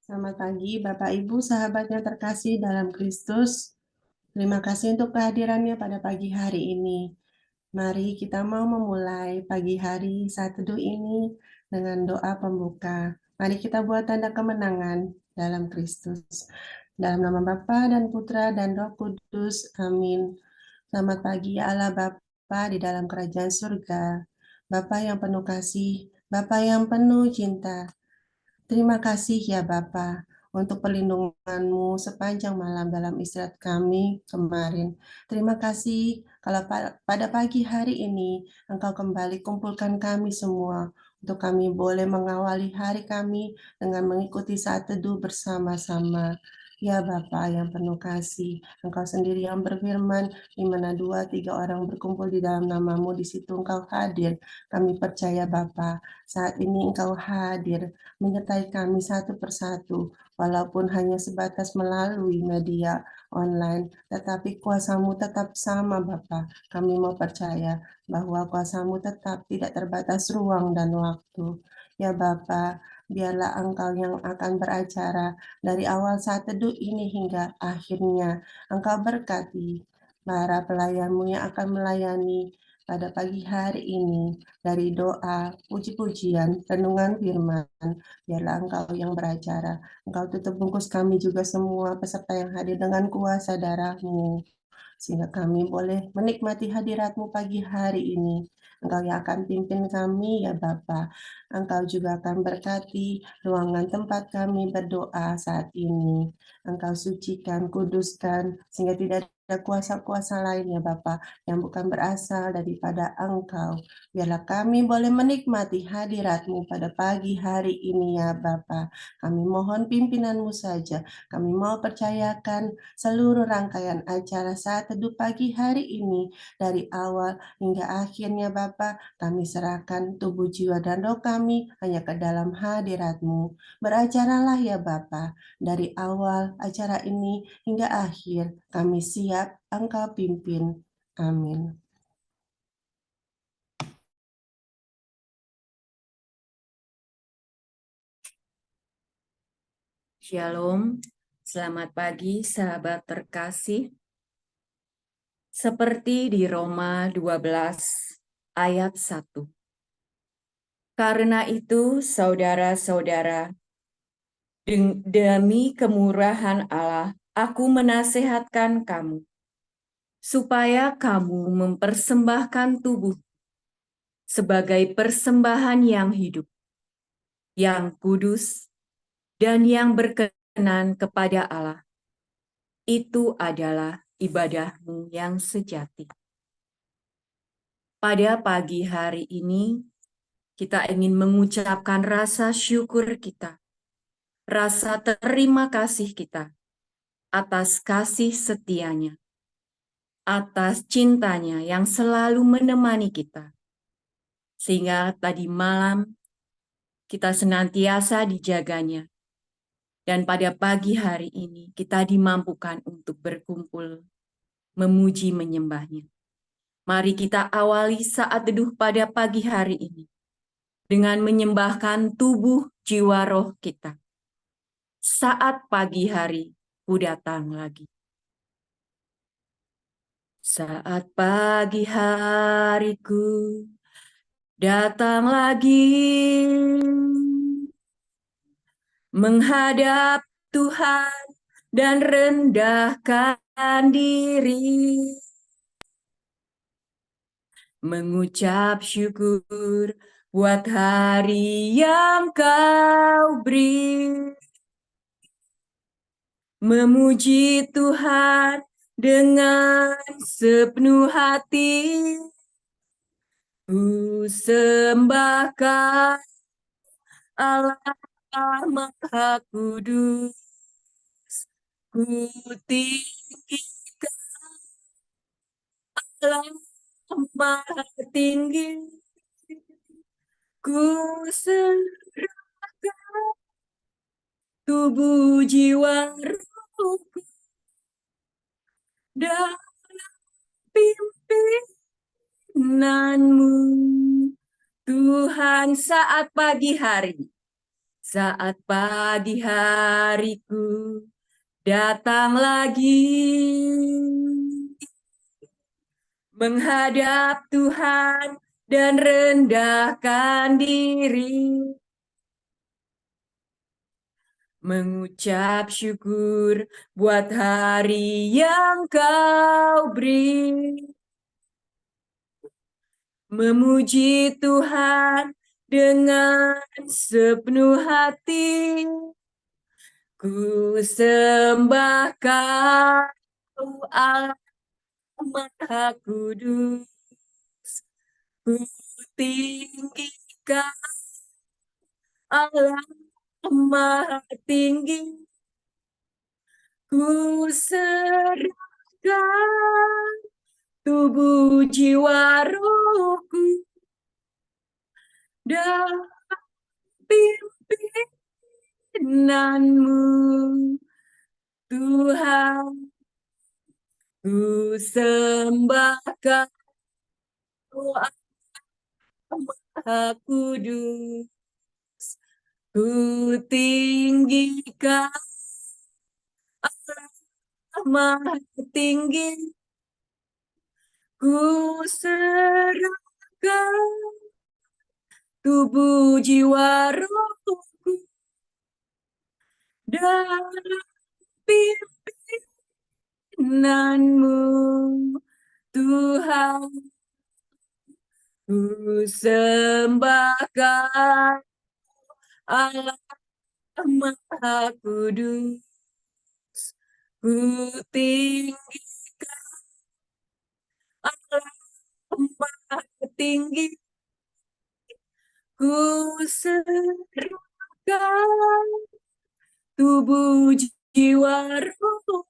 Selamat pagi, Bapak Ibu, sahabat yang terkasih dalam Kristus. Terima kasih untuk kehadirannya pada pagi hari ini. Mari kita mau memulai pagi hari saat teduh ini dengan doa pembuka. Mari kita buat tanda kemenangan dalam Kristus. Dalam nama Bapa dan Putra dan Roh Kudus. Amin. Selamat pagi ya Allah Bapa di dalam kerajaan surga. Bapa yang penuh kasih, Bapa yang penuh cinta. Terima kasih ya Bapa untuk perlindungan-Mu sepanjang malam dalam istirahat kami kemarin. Terima kasih kalau pada pagi hari ini Engkau kembali kumpulkan kami semua untuk kami boleh mengawali hari kami dengan mengikuti saat teduh bersama-sama. Ya Bapa yang penuh kasih, Engkau sendiri yang berfirman, di mana 2, 3 orang berkumpul di dalam nama-Mu, di situ Engkau hadir. Kami percaya Bapa, saat ini Engkau hadir menyertai kami satu persatu, walaupun hanya sebatas melalui media online, tetapi kuasa-Mu tetap sama Bapa. Kami mau percaya bahwa kuasa-Mu tetap tidak terbatas ruang dan waktu. Ya Bapa, biarlah Engkau yang akan beracara dari awal saat teduh ini hingga akhirnya. Engkau berkati para pelayan-Mu yang akan melayani pada pagi hari ini dari doa, puji-pujian, renungan firman. Biarlah Engkau yang beracara. Engkau tutup bungkus kami juga semua peserta yang hadir dengan kuasa darah-Mu, sehingga kami boleh menikmati hadirat-Mu pagi hari ini. Engkau yang akan pimpin kami ya Bapa. Engkau juga akan berkati ruangan tempat kami berdoa saat ini. Engkau sucikan, kuduskan, sehingga tidak ada kuasa-kuasa lain ya Bapa yang bukan berasal daripada Engkau. Biarlah kami boleh menikmati hadirat-Mu pada pagi hari ini ya Bapa. Kami mohon pimpinan-Mu saja. Kami mau percayakan seluruh rangkaian acara saat teduh pagi hari ini dari awal hingga akhirnya Bapa, kami serahkan tubuh, jiwa, dan roh kami hanya ke dalam hadirat-Mu. Beracaralah ya Bapa, dari awal acara ini hingga akhir kami siap Engkau pimpin. Amin. Shalom, selamat pagi sahabat terkasih. Seperti di Roma 12 ayat 1. Karena itu saudara-saudara, demi kemurahan Allah, aku menasehatkan kamu, supaya kamu mempersembahkan tubuh sebagai persembahan yang hidup, yang kudus, dan yang berkenan kepada Allah. Itu adalah ibadahmu yang sejati. Pada pagi hari ini, kita ingin mengucapkan rasa syukur kita, rasa terima kasih kita atas kasih setianya, atas cintanya yang selalu menemani kita. Sehingga tadi malam kita senantiasa dijaganya. Dan pada pagi hari ini kita dimampukan untuk berkumpul, memuji menyembahnya. Mari kita awali saat teduh pada pagi hari ini dengan menyembahkan tubuh jiwa roh kita. Saat pagi hari ku datang lagi. Saat pagi hariku datang lagi menghadap Tuhan dan rendahkan diri, mengucap syukur buat hari yang kau beri, memuji Tuhan dengan sepenuh hati, ku sembahkan Allah Maha Kudus, ku tinggikan Allah Maha Tinggi, ku serahkan tubuh jiwa rohku dalam pimpinanmu, Tuhan. Saat pagi hari, saat pagi hariku datang lagi menghadap Tuhan dan rendahkan diri, mengucap syukur buat hari yang Kau beri, memuji Tuhan dengan sepenuh hati. Ku sembah Kau, Allah Maha Kudus. Ku tinggikan Allah Maha Tinggi. Ku serahkan tubuh jiwa rohku dan pimpinanmu, Tuhan. Ku sembah Kau, Maha Kudus. Ku tinggikan Allah Maha Tinggi. Ku serahkan tubuh jiwa rohku dan pimpinanmu, Tuhan. Ku sembah Allah Maha Kudus. Ku tinggikan Allah Maha Tinggi. Ku serahkan tubuh jiwa roh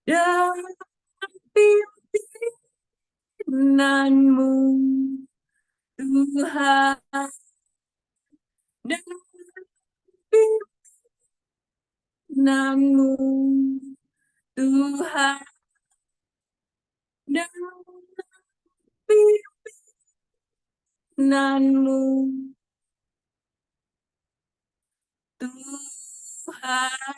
dan pimpinanmu, Tuhan. Dan pimpinanmu, Tuhan. Dan pimpinanmu, Tuhan.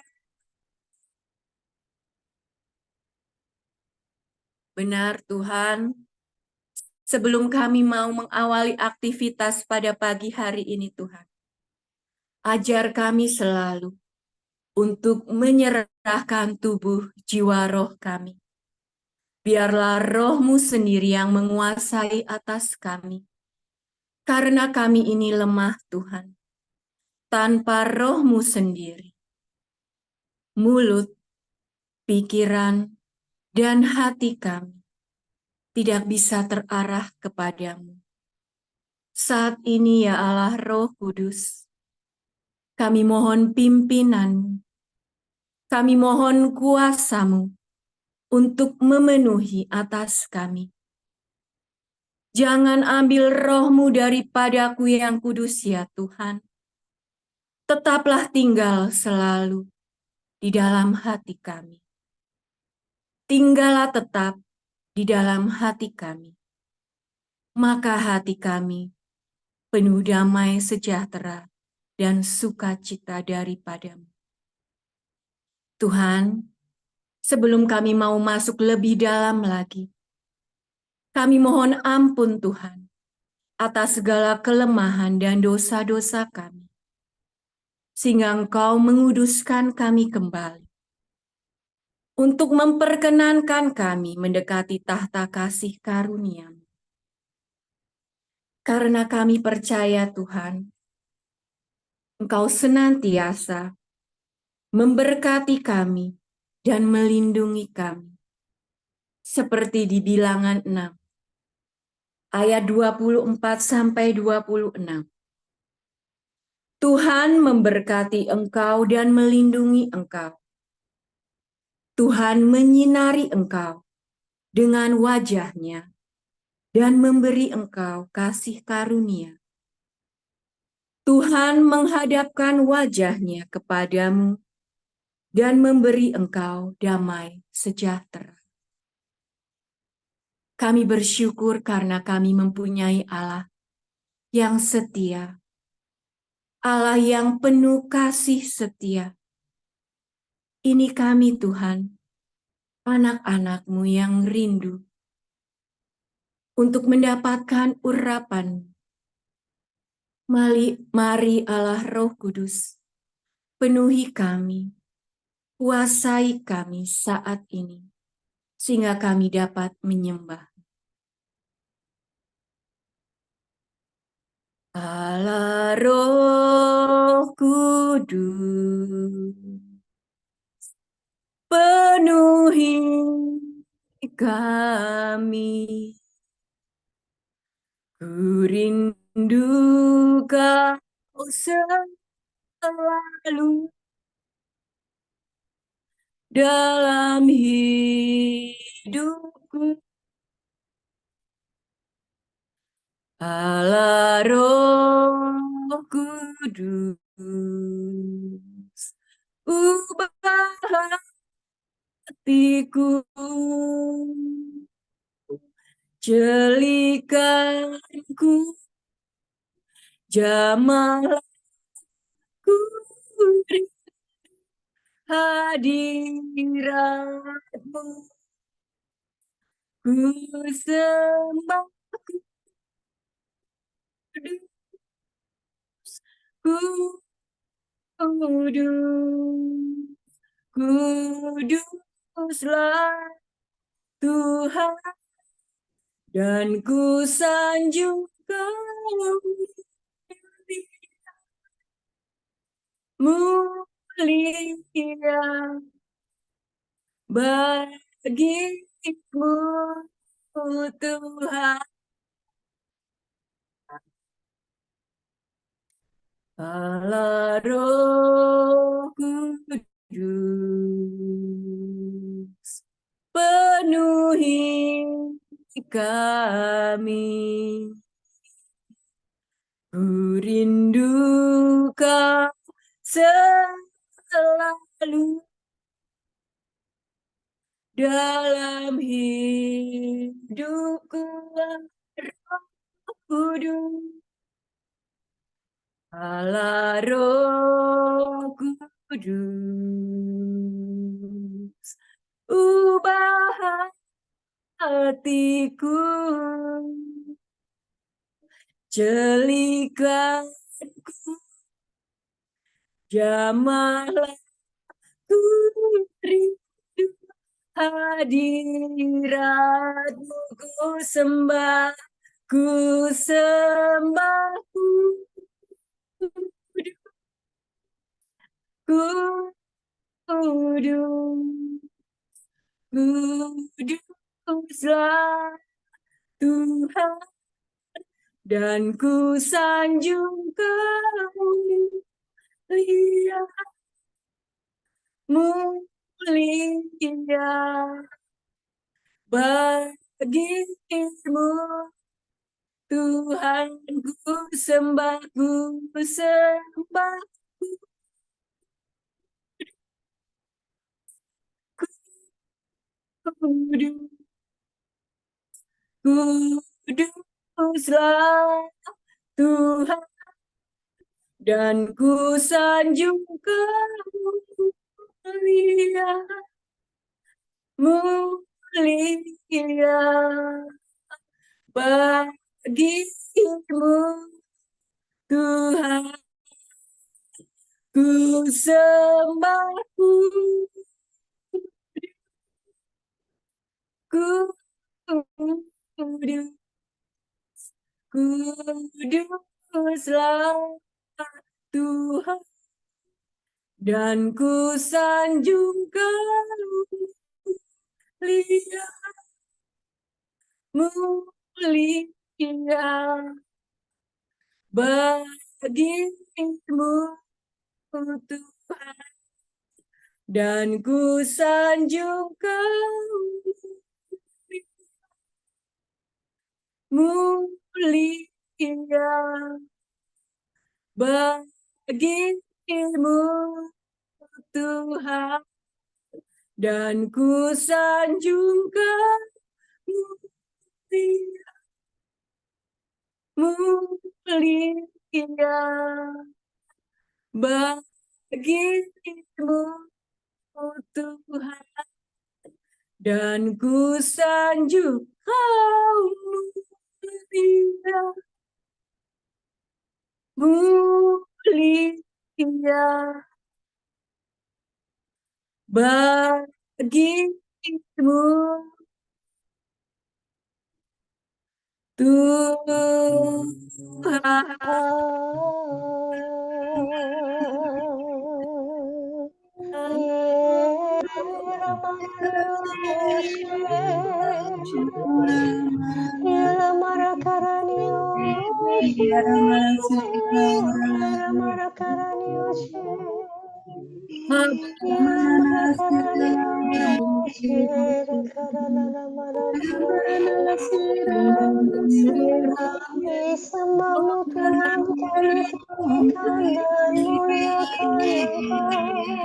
Benar Tuhan, sebelum kami mau mengawali aktivitas pada pagi hari ini Tuhan, ajar kami selalu untuk menyerahkan tubuh jiwa roh kami. Biarlah roh-Mu sendiri yang menguasai atas kami. Karena kami ini lemah Tuhan. Tanpa roh-Mu sendiri, mulut, pikiran, dan hati kami tidak bisa terarah kepadamu. Saat ini ya Allah Roh Kudus, kami mohon pimpinan-Mu, kami mohon kuasa-Mu untuk memenuhi atas kami. Jangan ambil roh-Mu daripadaku yang kudus ya Tuhan. Tetaplah tinggal selalu di dalam hati kami. Tinggallah tetap di dalam hati kami. Maka hati kami penuh damai sejahtera dan sukacita daripadamu. Tuhan, sebelum kami mau masuk lebih dalam lagi, kami mohon ampun Tuhan atas segala kelemahan dan dosa-dosa kami, sehingga Engkau menguduskan kami kembali untuk memperkenankan kami mendekati tahta kasih karunia-Mu. Karena kami percaya Tuhan, Engkau senantiasa memberkati kami dan melindungi kami. Seperti di Bilangan 6, ayat 24-26. Tuhan memberkati engkau dan melindungi engkau. Tuhan menyinari engkau dengan wajah-Nya dan memberi engkau kasih karunia. Tuhan menghadapkan wajah-Nya kepadamu dan memberi engkau damai sejahtera. Kami bersyukur karena kami mempunyai Allah yang setia, Allah yang penuh kasih setia. Ini kami Tuhan, anak-anak-Mu yang rindu untuk mendapatkan urapan. Mari Allah Roh Kudus, penuhi kami, kuasai kami saat ini, sehingga kami dapat menyembah. Allah Roh Kudus, penuhi kami. Ku rindu Kau selalu dalam hidupku. Allah Roh Kudus, ubah hatiku, jelikanku, jamahku, hadiratmu, ku sembah kudus, kuduslah Tuhan, dan ku sanjung Kau mulia bagimu Tuhan. Allah Roh Kudus, penuhi kami. Ku rindu Kau selalu dalam hidupku, Roh Kudus. Allah Roh Kudus, ubah hatiku, jelikanku, jamahlah ku rindu hadiratmu, ku sembah kudus, kuduslah Tuhan, dan ku sanjung Kau mulia, mulia bagimu Tuhan, ku sembah, kudus, kuduslah Tuhan, dan ku sanjung Kau mulia, mulia bagimu Tuhan, ku sembah kudus, kuduslah Tuhan, dan ku sanjung Kau mulia, mulia bagimu Tuhan, dan ku sanjung Kau mulia bagimu Tuhan, dan ku sanjung Kau mulia, mulia bagimu Tuhan, dan ku sanjung Kau mulia, mulia bagimu Tuhan. Sembahmu Tuhan, kami tinggikan dan muliakan Engkau.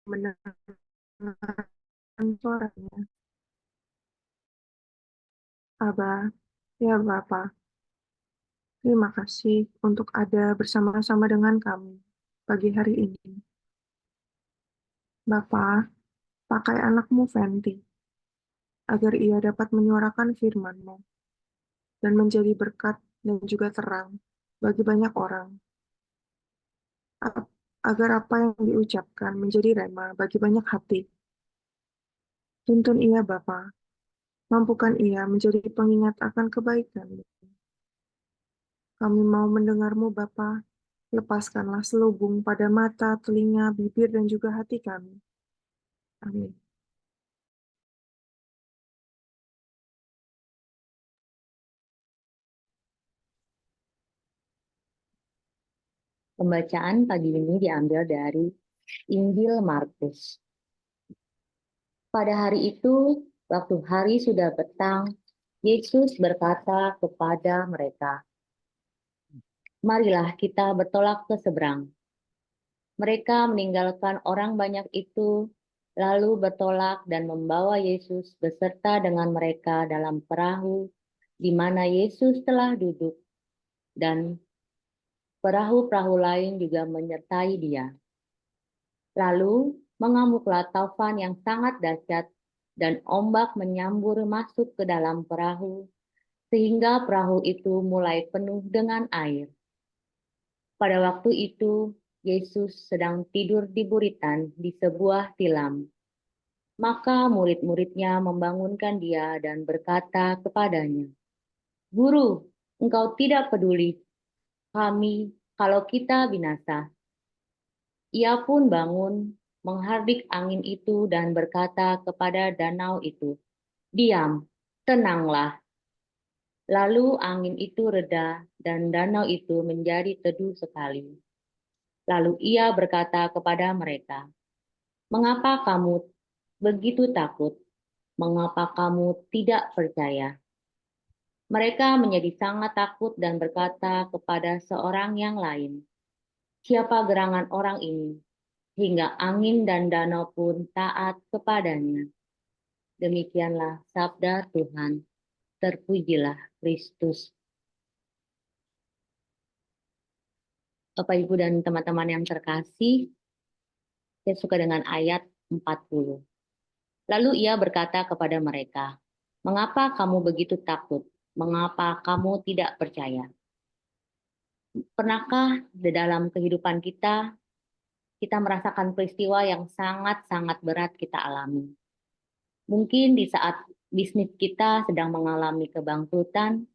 mendengarkan suaranya. Aba, ya Bapa, terima kasih untuk ada bersama-sama dengan kami pagi hari ini. Bapa, pakai anakmu Fenty, agar ia dapat menyuarakan firman-Mu dan menjadi berkat dan juga terang bagi banyak orang, agar apa yang diucapkan menjadi rema bagi banyak hati. Tuntun ia Bapa, mampukan ia menjadi pengingat akan kebaikan-Mu. Kami mau mendengar-Mu Bapa, lepaskanlah selubung pada mata, telinga, bibir, dan juga hati kami. Amin. Pembacaan pagi ini diambil dari Injil Markus. Pada hari itu, waktu hari sudah petang, Yesus berkata kepada mereka, "Marilah kita bertolak ke seberang." Mereka meninggalkan orang banyak itu, lalu bertolak dan membawa Yesus beserta dengan mereka dalam perahu, di mana Yesus telah duduk, dan perahu-perahu lain juga menyertai dia. Lalu mengamuklah taufan yang sangat dahsyat, dan ombak menyambur masuk ke dalam perahu, sehingga perahu itu mulai penuh dengan air. Pada waktu itu, Yesus sedang tidur di buritan di sebuah tilam. Maka murid-muridnya membangunkan dia dan berkata kepadanya, "Guru, engkau tidak peduli kami kalau kita binasa." Ia pun bangun, menghardik angin itu dan berkata kepada danau itu, "Diam, tenanglah." Lalu angin itu reda dan danau itu menjadi teduh sekali. Lalu ia berkata kepada mereka, "Mengapa kamu begitu takut? Mengapa kamu tidak percaya?" Mereka menjadi sangat takut dan berkata kepada seorang yang lain, "Siapa gerangan orang ini, hingga angin dan danau pun taat kepadanya?" Demikianlah sabda Tuhan. Terpujilah Kristus. Bapak, Ibu, dan teman-teman yang terkasih, saya suka dengan ayat 40. Lalu ia berkata kepada mereka, "Mengapa kamu begitu takut? Mengapa kamu tidak percaya?" Pernahkah di dalam kehidupan kita merasakan peristiwa yang sangat-sangat berat kita alami? Mungkin di saat bisnis kita sedang mengalami kebangkrutan,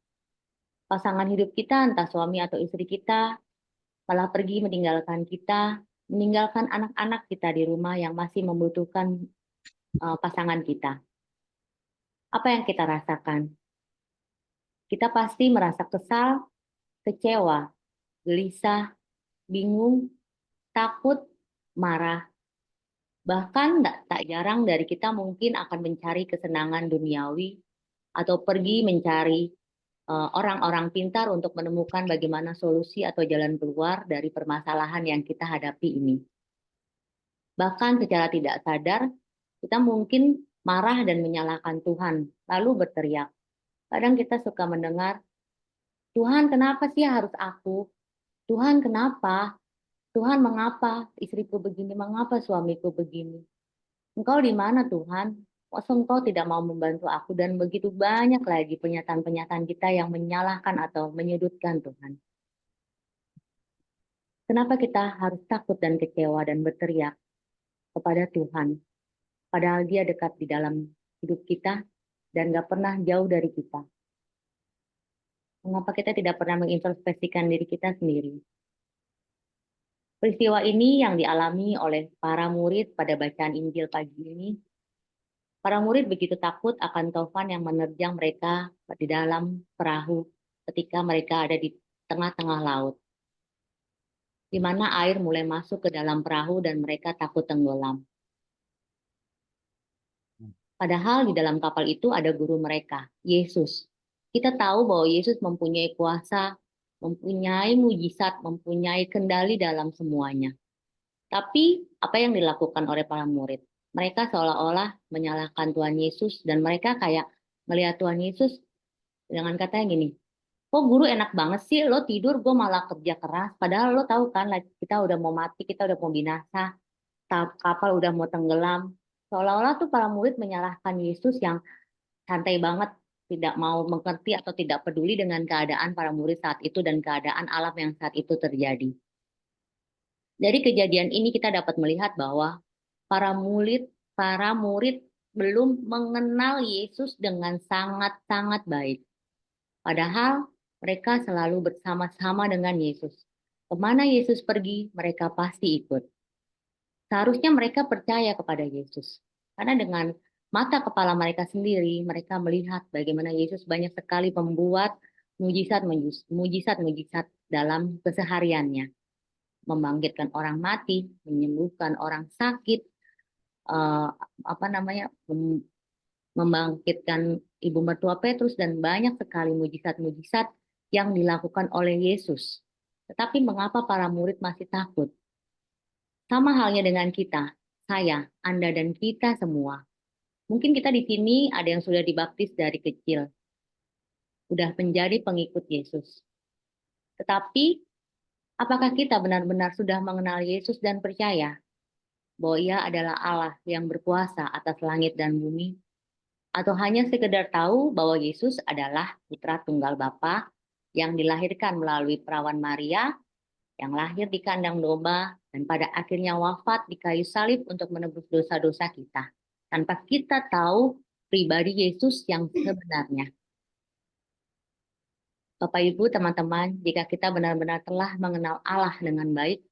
pasangan hidup kita, entah suami atau istri kita, malah pergi meninggalkan kita, meninggalkan anak-anak kita di rumah yang masih membutuhkan pasangan kita. Apa yang kita rasakan? Kita pasti merasa kesal, kecewa, gelisah, bingung, takut, marah. Bahkan tak jarang dari kita mungkin akan mencari kesenangan duniawi atau pergi mencari orang-orang pintar untuk menemukan bagaimana solusi atau jalan keluar dari permasalahan yang kita hadapi ini. Bahkan secara tidak sadar, kita mungkin marah dan menyalahkan Tuhan, lalu berteriak. Kadang kita suka mendengar, "Tuhan, kenapa sih harus aku? Tuhan, kenapa? Tuhan, mengapa istriku begini? Mengapa suamiku begini? Engkau di mana, Tuhan? Kok Engkau tidak mau membantu aku?" Dan begitu banyak lagi pernyataan-pernyataan kita yang menyalahkan atau menyudutkan Tuhan. Kenapa kita harus takut dan kecewa dan berteriak kepada Tuhan? Padahal Dia dekat di dalam hidup kita dan gak pernah jauh dari kita. Mengapa kita tidak pernah mengintrospeksikan diri kita sendiri? Peristiwa ini yang dialami oleh para murid pada bacaan Injil pagi ini. Para murid begitu takut akan taufan yang menerjang mereka di dalam perahu ketika mereka ada di tengah-tengah laut, di mana air mulai masuk ke dalam perahu dan mereka takut tenggelam. Padahal di dalam kapal itu ada guru mereka, Yesus. Kita tahu bahwa Yesus mempunyai kuasa, mempunyai mujizat, mempunyai kendali dalam semuanya. Tapi apa yang dilakukan oleh para murid? Mereka seolah-olah menyalahkan Tuhan Yesus dan mereka kayak melihat Tuhan Yesus dengan katanya gini, "Kok guru enak banget sih, lo tidur, gue malah kerja keras. Padahal lo tahu kan kita udah mau mati, kita udah mau binasa, kapal udah mau tenggelam." Seolah-olah tuh para murid menyalahkan Yesus yang santai banget, tidak mau mengerti atau tidak peduli dengan keadaan para murid saat itu dan keadaan alam yang saat itu terjadi. Dari kejadian ini kita dapat melihat bahwa para murid belum mengenal Yesus dengan sangat-sangat baik. Padahal mereka selalu bersama-sama dengan Yesus. Kemana Yesus pergi, mereka pasti ikut. Seharusnya mereka percaya kepada Yesus. Karena dengan mata kepala mereka sendiri, mereka melihat bagaimana Yesus banyak sekali membuat mujizat-mujizat dalam kesehariannya. Membangkitkan orang mati, menyembuhkan orang sakit, membangkitkan ibu mertua Petrus, dan banyak sekali mujizat-mujizat yang dilakukan oleh Yesus. Tetapi mengapa para murid masih takut? Sama halnya dengan kita, saya, Anda, dan kita semua. Mungkin kita di sini ada yang sudah dibaptis dari kecil, sudah menjadi pengikut Yesus. Tetapi apakah kita benar-benar sudah mengenal Yesus dan percaya bahwa Ia adalah Allah yang berkuasa atas langit dan bumi? Atau hanya sekedar tahu bahwa Yesus adalah putra tunggal Bapa yang dilahirkan melalui perawan Maria, yang lahir di kandang domba, dan pada akhirnya wafat di kayu salib untuk menebus dosa-dosa kita, tanpa kita tahu pribadi Yesus yang sebenarnya. Bapak, Ibu, teman-teman, jika kita benar-benar telah mengenal Allah dengan baik,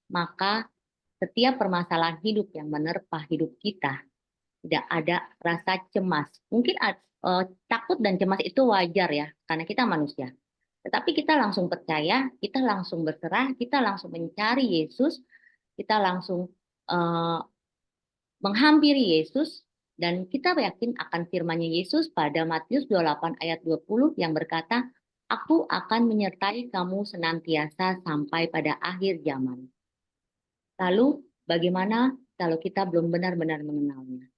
maka setiap permasalahan hidup yang menerpa hidup kita, tidak ada rasa cemas. Mungkin takut dan cemas itu wajar ya, karena kita manusia. Tetapi kita langsung percaya, kita langsung berserah, kita langsung mencari Yesus, kita langsung menghampiri Yesus, dan kita yakin akan firman-Nya Yesus pada Matius 28 ayat 20 yang berkata, "Aku akan menyertai kamu senantiasa sampai pada akhir zaman." Lalu bagaimana kalau kita belum benar-benar mengenalnya?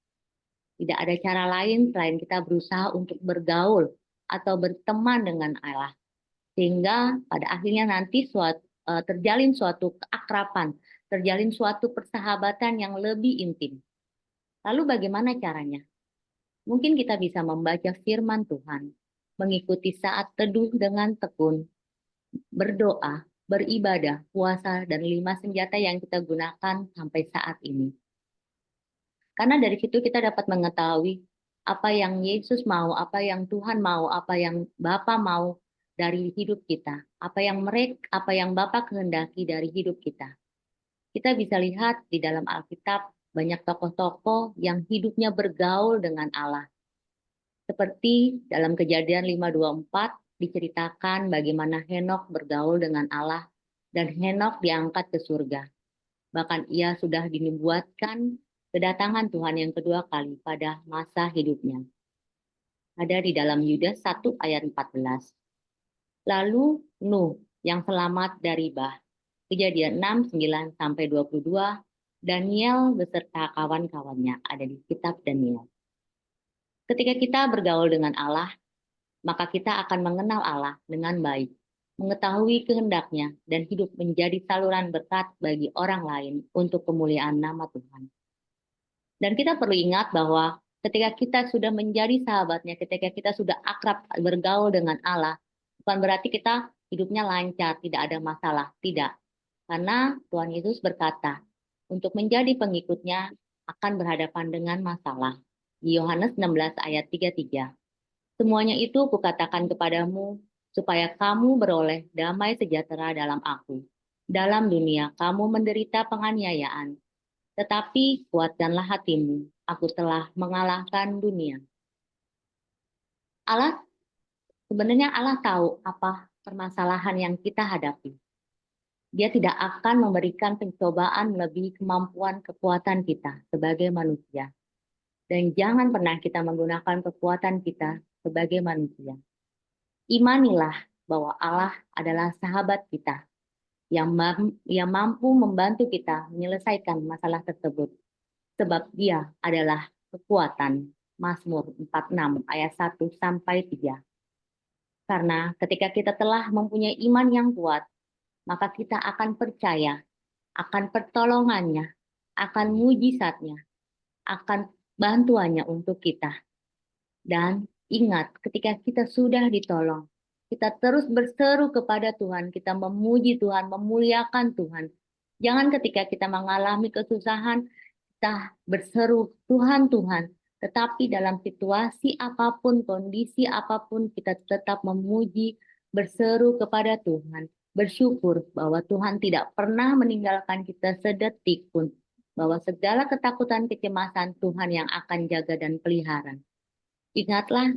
Tidak ada cara lain selain kita berusaha untuk bergaul atau berteman dengan Allah. Sehingga pada akhirnya nanti terjalin suatu keakraban, terjalin suatu persahabatan yang lebih intim. Lalu bagaimana caranya? Mungkin kita bisa membaca firman Tuhan, mengikuti saat teduh dengan tekun, berdoa, beribadah, puasa, dan 5 senjata yang kita gunakan sampai saat ini. Karena dari situ kita dapat mengetahui apa yang Yesus mau, apa yang Tuhan mau, apa yang Bapa mau dari hidup kita, apa yang Bapa kehendaki dari hidup kita. Kita bisa lihat di dalam Alkitab banyak tokoh-tokoh yang hidupnya bergaul dengan Allah. Seperti dalam Kejadian 5:24 diceritakan bagaimana Henokh bergaul dengan Allah dan Henokh diangkat ke surga. Bahkan ia sudah dinubuatkan kedatangan Tuhan yang kedua kali pada masa hidupnya. Ada di dalam Yudas 1 ayat 14. Lalu Nuh yang selamat dari bah. Kejadian 6, 9 sampai 22. Daniel beserta kawan-kawannya ada di kitab Daniel. Ketika kita bergaul dengan Allah, maka kita akan mengenal Allah dengan baik, mengetahui kehendaknya, dan hidup menjadi saluran berkat bagi orang lain untuk kemuliaan nama Tuhan. Dan kita perlu ingat bahwa ketika kita sudah menjadi sahabatnya, ketika kita sudah akrab bergaul dengan Allah, bukan berarti kita hidupnya lancar, tidak ada masalah, tidak. Karena Tuhan Yesus berkata, untuk menjadi pengikutnya akan berhadapan dengan masalah. Di Yohanes 16 ayat 33. Semuanya itu kukatakan kepadamu, supaya kamu beroleh damai sejahtera dalam aku. Dalam dunia kamu menderita penganiayaan, tetapi kuatkanlah hatimu, aku telah mengalahkan dunia. Sebenarnya Allah tahu apa permasalahan yang kita hadapi. Dia tidak akan memberikan pencobaan melebihi kemampuan kekuatan kita sebagai manusia. Dan jangan pernah kita menggunakan kekuatan kita sebagai manusia. Imanilah bahwa Allah adalah sahabat kita yang mampu membantu kita menyelesaikan masalah tersebut. Sebab dia adalah kekuatan. Mazmur 46 ayat 1 sampai 3. Karena ketika kita telah mempunyai iman yang kuat, maka kita akan percaya akan pertolongannya, akan mujizatnya, akan bantuannya untuk kita. Dan ingat, ketika kita sudah ditolong, kita terus berseru kepada Tuhan, kita memuji Tuhan, memuliakan Tuhan. Jangan ketika kita mengalami kesusahan, kita berseru, Tuhan, Tuhan. Tetapi dalam situasi apapun, kondisi apapun, kita tetap memuji, berseru kepada Tuhan. Bersyukur bahwa Tuhan tidak pernah meninggalkan kita sedetik pun. Bahwa segala ketakutan, kecemasan Tuhan yang akan jaga dan pelihara. Ingatlah,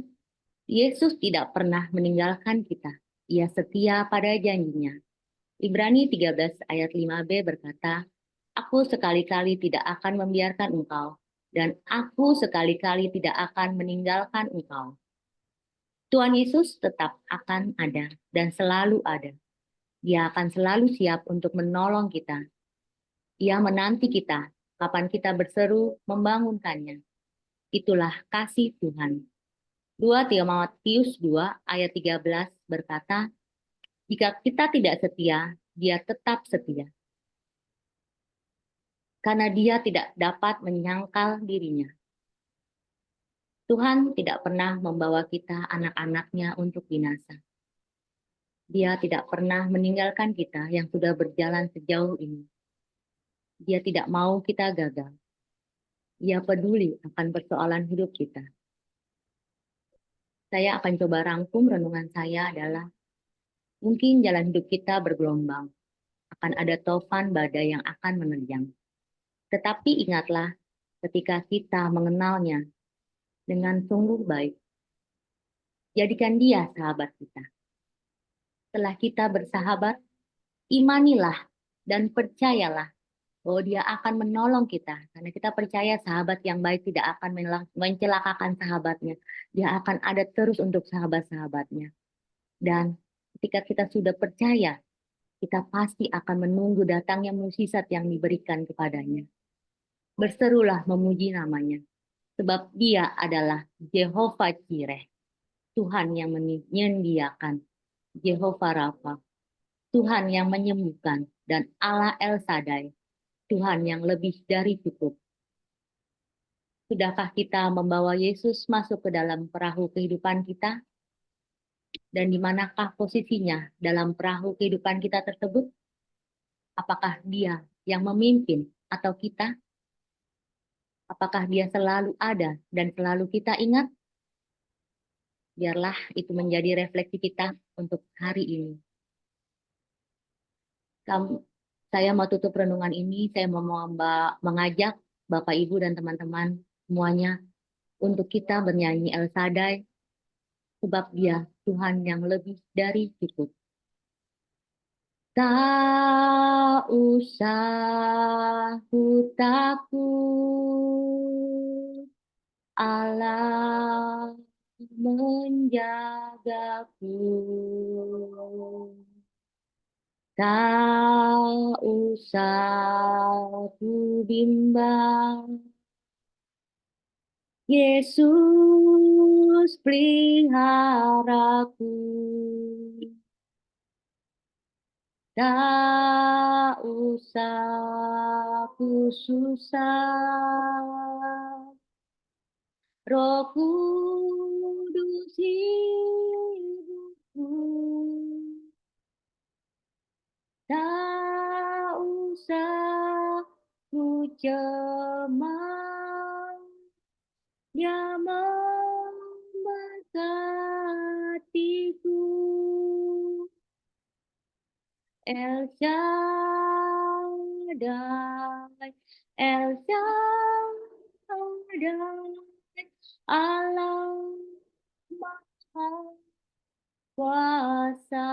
Yesus tidak pernah meninggalkan kita. Ia setia pada janjinya. Ibrani 13 ayat 5b berkata, aku sekali-kali tidak akan membiarkan engkau, dan aku sekali-kali tidak akan meninggalkan engkau. Tuhan Yesus tetap akan ada dan selalu ada. Dia akan selalu siap untuk menolong kita. Ia menanti kita, kapan kita berseru membangunkannya. Itulah kasih Tuhan. 2 Timotius 2 ayat 13 berkata, jika kita tidak setia, dia tetap setia. Karena dia tidak dapat menyangkal dirinya. Tuhan tidak pernah membawa kita anak-anaknya untuk binasa. Dia tidak pernah meninggalkan kita yang sudah berjalan sejauh ini. Dia tidak mau kita gagal. Dia peduli akan persoalan hidup kita. Saya akan coba rangkum renungan saya adalah, mungkin jalan hidup kita bergelombang. Akan ada topan badai yang akan menerjang. Tetapi ingatlah, ketika kita mengenalnya dengan sungguh baik, jadikan dia sahabat kita. Setelah kita bersahabat, imanilah dan percayalah bahwa dia akan menolong kita. Karena kita percaya sahabat yang baik tidak akan mencelakakan sahabatnya. Dia akan ada terus untuk sahabat-sahabatnya. Dan ketika kita sudah percaya, kita pasti akan menunggu datangnya mukjizat yang diberikan kepadanya. Berserulah memuji namanya. Sebab dia adalah Jehovah Jireh, Tuhan yang menyediakan, Jehovah Rafa, Tuhan yang menyembuhkan, dan Allah El Shaddai, Tuhan yang lebih dari cukup. Sudahkah kita membawa Yesus masuk ke dalam perahu kehidupan kita? Dan di manakah posisinya dalam perahu kehidupan kita tersebut? Apakah dia yang memimpin atau kita? Apakah dia selalu ada dan selalu kita ingat? Biarlah itu menjadi refleksi kita untuk hari ini. Saya mau tutup renungan ini, saya mau mengajak Bapak, Ibu, dan teman-teman semuanya untuk kita bernyanyi El Shaddai, sebab dia Tuhan yang lebih dari cukup. Tak usah ku takut, Allah menjagaku. Tak usah ku bimbang, Yesus peliharaku. Tak usah ku susah, Roh Kudus hidupku. Tak usah ku cemas, dia memberkatiku. El Shaddai, El Shaddai, Allah Maha Kuasa.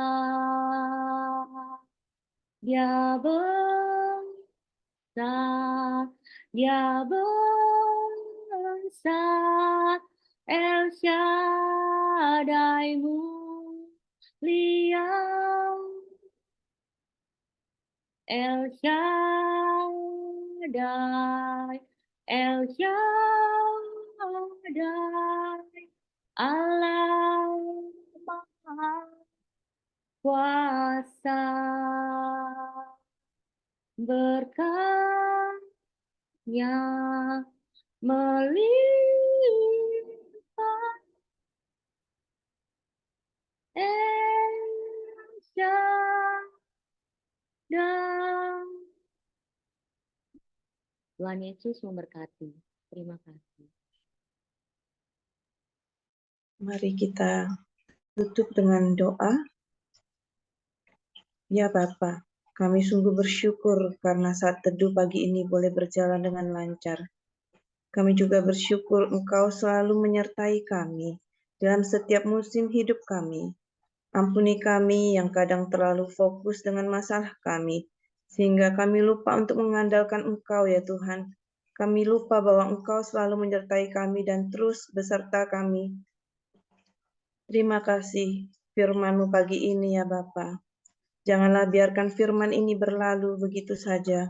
Dia besar, dia besar, El Shaddai mulia. El Shaddai, El Shaddai, Allah Maha Kuasa. Berkatnya melimpah, El Shaddai. Tuhan Yesus memberkati. Terima kasih. Mari kita tutup dengan doa. Ya Bapa, kami sungguh bersyukur karena saat teduh pagi ini boleh berjalan dengan lancar. Kami juga bersyukur Engkau selalu menyertai kami dalam setiap musim hidup kami. Ampuni kami yang kadang terlalu fokus dengan masalah kami, sehingga kami lupa untuk mengandalkan Engkau ya Tuhan. Kami lupa bahwa Engkau selalu menyertai kami dan terus beserta kami. Terima kasih firman-Mu pagi ini ya Bapa. Janganlah biarkan firman ini berlalu begitu saja,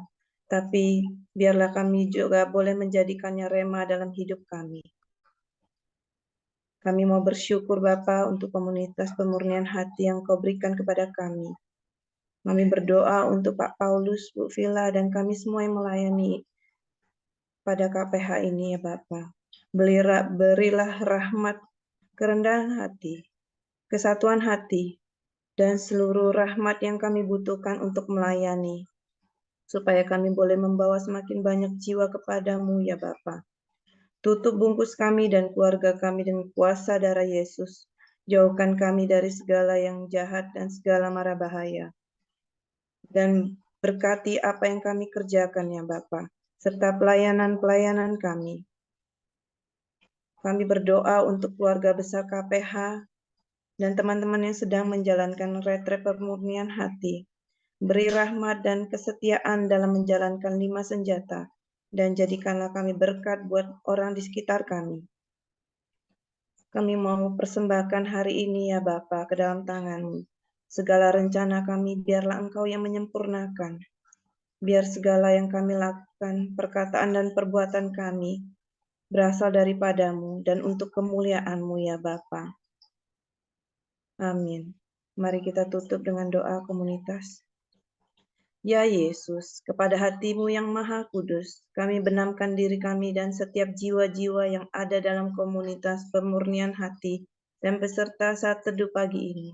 tapi biarlah kami juga boleh menjadikannya rema dalam hidup kami. Kami mau bersyukur Bapa untuk komunitas pemurnian hati yang Kau berikan kepada kami. Kami berdoa untuk Pak Paulus, Bu Villa, dan kami semua yang melayani pada KPH ini ya Bapa. Berilah rahmat, kerendahan hati, kesatuan hati, dan seluruh rahmat yang kami butuhkan untuk melayani, supaya kami boleh membawa semakin banyak jiwa kepadamu ya Bapa. Tutup bungkus kami dan keluarga kami dengan kuasa darah Yesus. Jauhkan kami dari segala yang jahat dan segala mara bahaya. Dan berkati apa yang kami kerjakan ya Bapa. serta pelayanan-pelayanan kami. Kami berdoa untuk keluarga besar KPH dan teman-teman yang sedang menjalankan retret pemurnian hati. Beri rahmat dan kesetiaan dalam menjalankan 5 senjata, dan jadikanlah kami berkat buat orang di sekitar kami. Kami mau persembahkan hari ini ya Bapa ke dalam tangan-Mu. Segala rencana kami biarlah Engkau yang menyempurnakan. Biar segala yang kami lakukan, perkataan dan perbuatan kami, berasal daripada-Mu dan untuk kemuliaan-Mu ya Bapa. Amin. Mari kita tutup dengan doa komunitas. Ya Yesus, kepada hati-Mu yang maha kudus, kami benamkan diri kami dan setiap jiwa-jiwa yang ada dalam komunitas pemurnian hati dan peserta saat teduh pagi ini.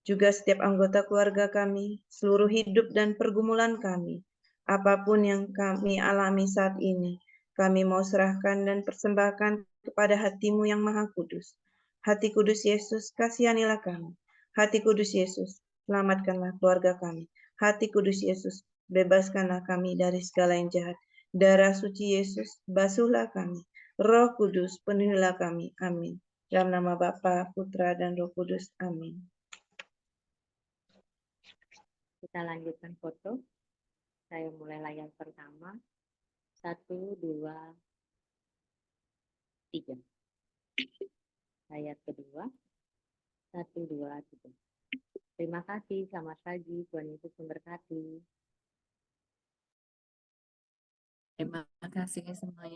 Juga setiap anggota keluarga kami, seluruh hidup dan pergumulan kami, apapun yang kami alami saat ini, kami mau serahkan dan persembahkan kepada hati-Mu yang maha kudus. Hati kudus Yesus, kasihanilah kami. Hati kudus Yesus, selamatkanlah keluarga kami. Hati kudus Yesus, bebaskanlah kami dari segala yang jahat. Darah suci Yesus, basuhlah kami. Roh Kudus, penuhilah kami. Amin. Dalam nama Bapa, Putra, dan Roh Kudus. Amin. Kita lanjutkan foto. Saya mulai layar pertama. 1, 2, 3. Layar kedua. 1, 2, 3. Terima kasih. Selamat pagi. Tuhan Yesus memberkati. Terima kasih semuanya.